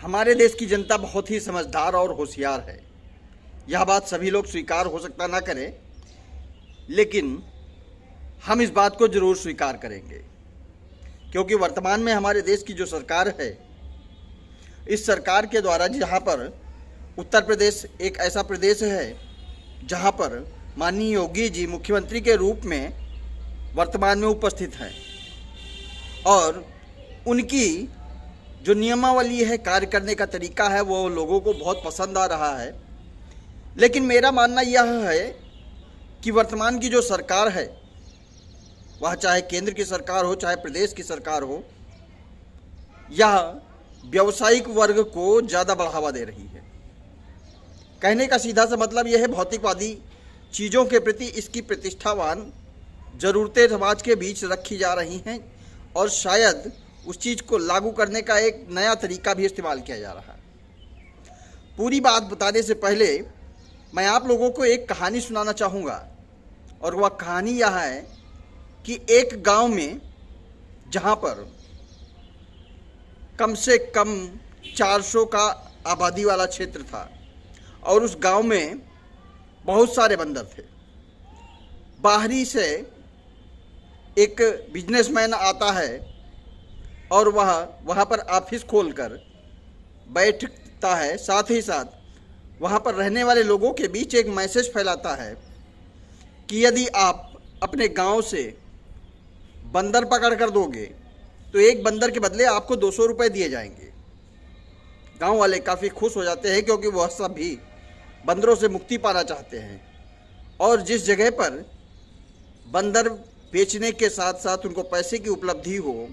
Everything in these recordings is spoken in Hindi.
हमारे देश की जनता बहुत ही समझदार और होशियार है। यह बात सभी लोग स्वीकार हो सकता ना करें, लेकिन हम इस बात को जरूर स्वीकार करेंगे, क्योंकि वर्तमान में हमारे देश की जो सरकार है, इस सरकार के द्वारा जहाँ पर उत्तर प्रदेश एक ऐसा प्रदेश है जहाँ पर माननीय योगी जी मुख्यमंत्री के रूप में वर्तमान में उपस्थित हैं और उनकी जो नियमावली है, कार्य करने का तरीका है, वो लोगों को बहुत पसंद आ रहा है। लेकिन मेरा मानना यह है कि वर्तमान की जो सरकार है, वह चाहे केंद्र की सरकार हो चाहे प्रदेश की सरकार हो, यह व्यावसायिक वर्ग को ज़्यादा बढ़ावा दे रही है। कहने का सीधा सा मतलब यह है, भौतिकवादी चीज़ों के प्रति इसकी प्रतिष्ठावान ज़रूरतें समाज के बीच रखी जा रही हैं और शायद उस चीज़ को लागू करने का एक नया तरीका भी इस्तेमाल किया जा रहा है। पूरी बात बताने से पहले मैं आप लोगों को एक कहानी सुनाना चाहूँगा, और वह कहानी यह है कि एक गांव में जहां पर कम से कम 400 का आबादी वाला क्षेत्र था और उस गांव में बहुत सारे बंदर थे। बाहरी से एक बिजनेसमैन आता है और वह वहाँ पर ऑफिस खोलकर बैठता है। साथ ही साथ वहाँ पर रहने वाले लोगों के बीच एक मैसेज फैलाता है कि यदि आप अपने गांव से बंदर पकड़ कर दोगे तो एक बंदर के बदले आपको 200 रुपये दिए जाएंगे। गांव वाले काफ़ी खुश हो जाते हैं, क्योंकि वह सभी बंदरों से मुक्ति पाना चाहते हैं और जिस जगह पर बंदर बेचने के साथ साथ उनको पैसे की उपलब्धि हो,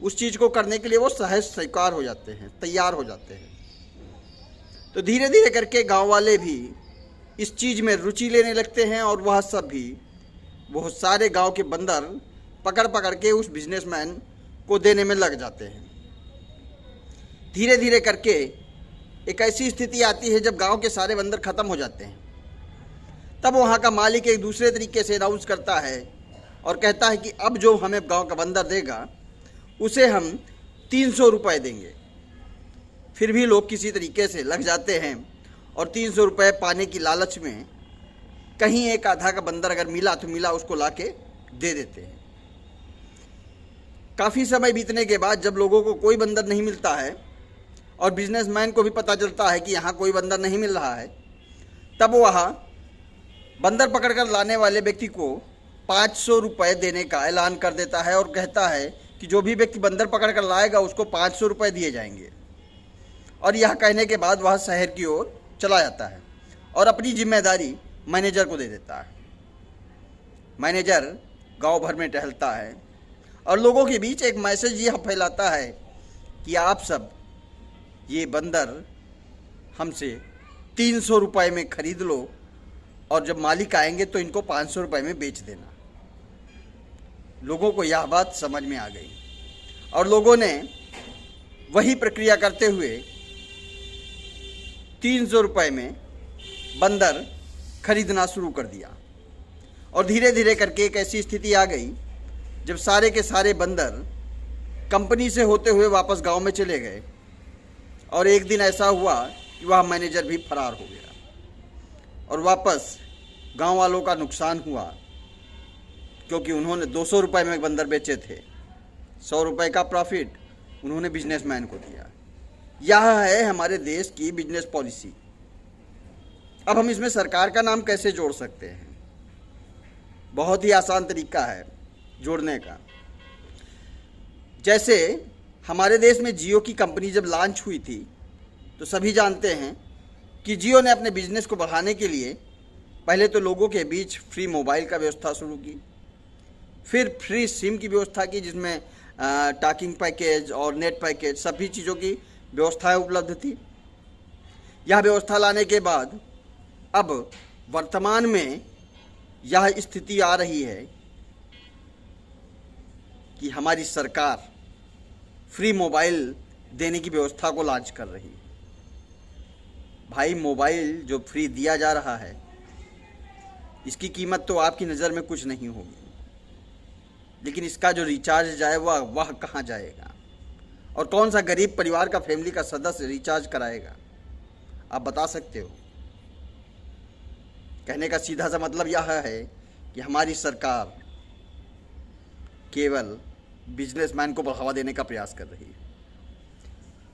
उस चीज़ को करने के लिए वो सहज स्वीकार हो जाते हैं, तैयार हो जाते हैं। तो धीरे धीरे करके गांव वाले भी इस चीज़ में रुचि लेने लगते हैं और वह सब भी बहुत सारे गांव के बंदर पकड़ पकड़ के उस बिजनेसमैन को देने में लग जाते हैं। धीरे धीरे करके एक ऐसी स्थिति आती है जब गांव के सारे बंदर ख़त्म हो जाते हैं। तब वहाँ का मालिक एक दूसरे तरीके से अनाउंस करता है और कहता है कि अब जो हमें गांव का बंदर देगा उसे हम 300 रुपये देंगे। फिर भी लोग किसी तरीके से लग जाते हैं और 300 रुपये पाने की लालच में कहीं एक आधा का बंदर अगर मिला तो मिला, उसको लाके दे देते हैं। काफ़ी समय बीतने के बाद जब लोगों को कोई बंदर नहीं मिलता है और बिजनेसमैन को भी पता चलता है कि यहाँ कोई बंदर नहीं मिल रहा है, तब वह बंदर पकड़कर लाने वाले व्यक्ति को 500 रुपये देने का ऐलान कर देता है और कहता है कि जो भी व्यक्ति बंदर पकड़ कर लाएगा उसको 500 रुपये दिए जाएंगे। और यह कहने के बाद वह शहर की ओर चला जाता है और अपनी जिम्मेदारी मैनेजर को दे देता है। मैनेजर गांव भर में टहलता है और लोगों के बीच एक मैसेज यह फैलाता है कि आप सब ये बंदर हमसे 300 रुपये में खरीद लो और जब मालिक आएंगे तो इनको 500 रुपये में बेच देना। लोगों को यह बात समझ में आ गई और लोगों ने वही प्रक्रिया करते हुए 300 रुपये में बंदर खरीदना शुरू कर दिया। और धीरे धीरे करके एक ऐसी स्थिति आ गई जब सारे के सारे बंदर कंपनी से होते हुए वापस गांव में चले गए और एक दिन ऐसा हुआ कि वह मैनेजर भी फरार हो गया और वापस गांव वालों का नुकसान हुआ, क्योंकि उन्होंने 200 रुपये में बंदर बेचे थे। 100 रुपये का प्रॉफिट उन्होंने बिजनेसमैन को दिया। यह है हमारे देश की बिजनेस पॉलिसी। अब हम इसमें सरकार का नाम कैसे जोड़ सकते हैं? बहुत ही आसान तरीका है जोड़ने का। जैसे हमारे देश में जियो की कंपनी जब लॉन्च हुई थी तो सभी जानते हैं कि जियो ने अपने बिजनेस को बढ़ाने के लिए पहले तो लोगों के बीच फ्री मोबाइल का व्यवस्था शुरू की, फिर फ्री सिम की व्यवस्था की जिसमें टॉकिंग पैकेज और नेट पैकेज सभी चीज़ों की व्यवस्थाएं उपलब्ध थी। यह व्यवस्था लाने के बाद अब वर्तमान में यह स्थिति आ रही है कि हमारी सरकार फ्री मोबाइल देने की व्यवस्था को लॉन्च कर रही है। भाई, मोबाइल जो फ्री दिया जा रहा है इसकी कीमत तो आपकी नज़र में कुछ नहीं होगी, लेकिन इसका जो रिचार्ज जाए वह कहाँ जाएगा? और कौन सा गरीब परिवार का फैमिली का सदस्य रिचार्ज कराएगा? आप बता सकते हो? कहने का सीधा सा मतलब यह है कि हमारी सरकार केवल बिजनेसमैन को बढ़ावा देने का प्रयास कर रही है।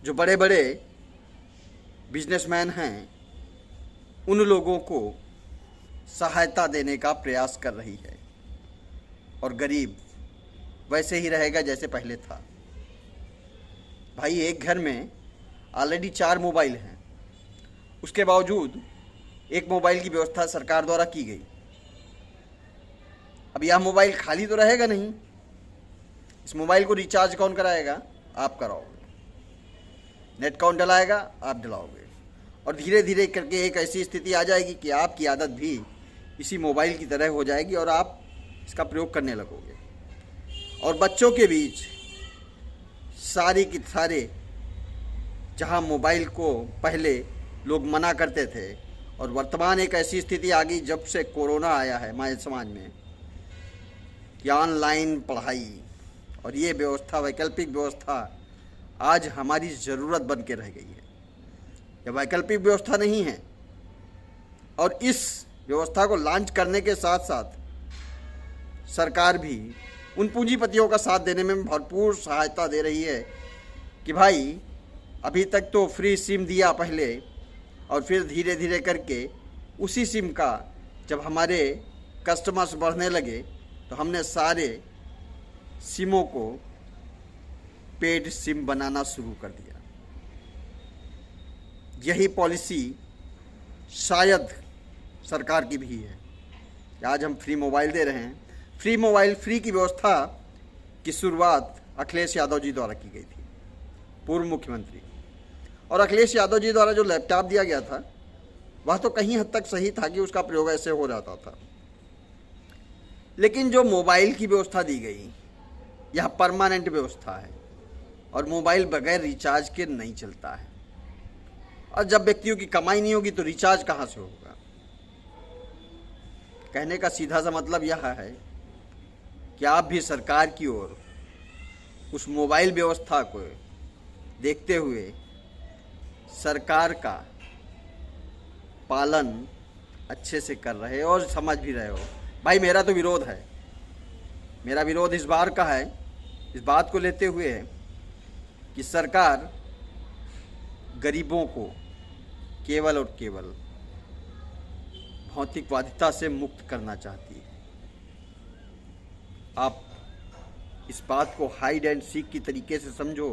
जो बड़े बड़े बिजनेसमैन हैं उन लोगों को सहायता देने का प्रयास कर रही है, और गरीब वैसे ही रहेगा जैसे पहले था। भाई, एक घर में ऑलरेडी 4 मोबाइल हैं, उसके बावजूद एक मोबाइल की व्यवस्था सरकार द्वारा की गई। अब यह मोबाइल खाली तो रहेगा नहीं। इस मोबाइल को रिचार्ज कौन कराएगा? आप कराओगे। नेट कौन डलाएगा? आप डलाओगे। और धीरे धीरे करके एक ऐसी स्थिति आ जाएगी कि आपकी आदत भी इसी मोबाइल की तरह हो जाएगी और आप इसका प्रयोग करने लगोगे। और बच्चों के बीच सारे के सारे, जहां मोबाइल को पहले लोग मना करते थे, और वर्तमान एक ऐसी स्थिति आ गई जब से कोरोना आया है हमारे समाज में कि ऑनलाइन पढ़ाई और ये व्यवस्था, वैकल्पिक व्यवस्था आज हमारी ज़रूरत बन के रह गई है। यह वैकल्पिक व्यवस्था नहीं है, और इस व्यवस्था को लॉन्च करने के साथ साथ सरकार भी उन पूंजीपतियों का साथ देने में भरपूर सहायता दे रही है कि भाई, अभी तक तो फ्री सिम दिया पहले, और फिर धीरे धीरे करके उसी सिम का जब हमारे कस्टमर्स बढ़ने लगे तो हमने सारे सिमों को पेड सिम बनाना शुरू कर दिया। यही पॉलिसी शायद सरकार की भी है कि आज हम फ्री मोबाइल दे रहे हैं। फ्री मोबाइल, फ्री की व्यवस्था की शुरुआत अखिलेश यादव जी द्वारा की गई थी, पूर्व मुख्यमंत्री। और अखिलेश यादव जी द्वारा जो लैपटॉप दिया गया था वह तो कहीं हद तक सही था कि उसका प्रयोग ऐसे हो जाता था, लेकिन जो मोबाइल की व्यवस्था दी गई यह परमानेंट व्यवस्था है, और मोबाइल बगैर रिचार्ज के नहीं चलता है। और जब व्यक्तियों की कमाई नहीं होगी तो रिचार्ज कहाँ से होगा? कहने का सीधा सा मतलब यह है कि आप भी सरकार की ओर उस मोबाइल व्यवस्था को देखते हुए सरकार का पालन अच्छे से कर रहे हो और समझ भी रहे हो। भाई, मेरा तो विरोध है। मेरा विरोध इस बार का है, इस बात को लेते हुए है कि सरकार गरीबों को केवल और केवल भौतिकवादिता से मुक्त करना चाहती है। आप इस बात को हाइड एंड सीक की तरीके से समझो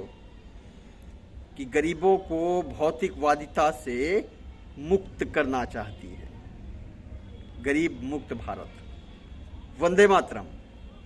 कि गरीबों को भौतिकवादिता से मुक्त करना चाहती है। गरीब मुक्त भारत। वंदे मातरम।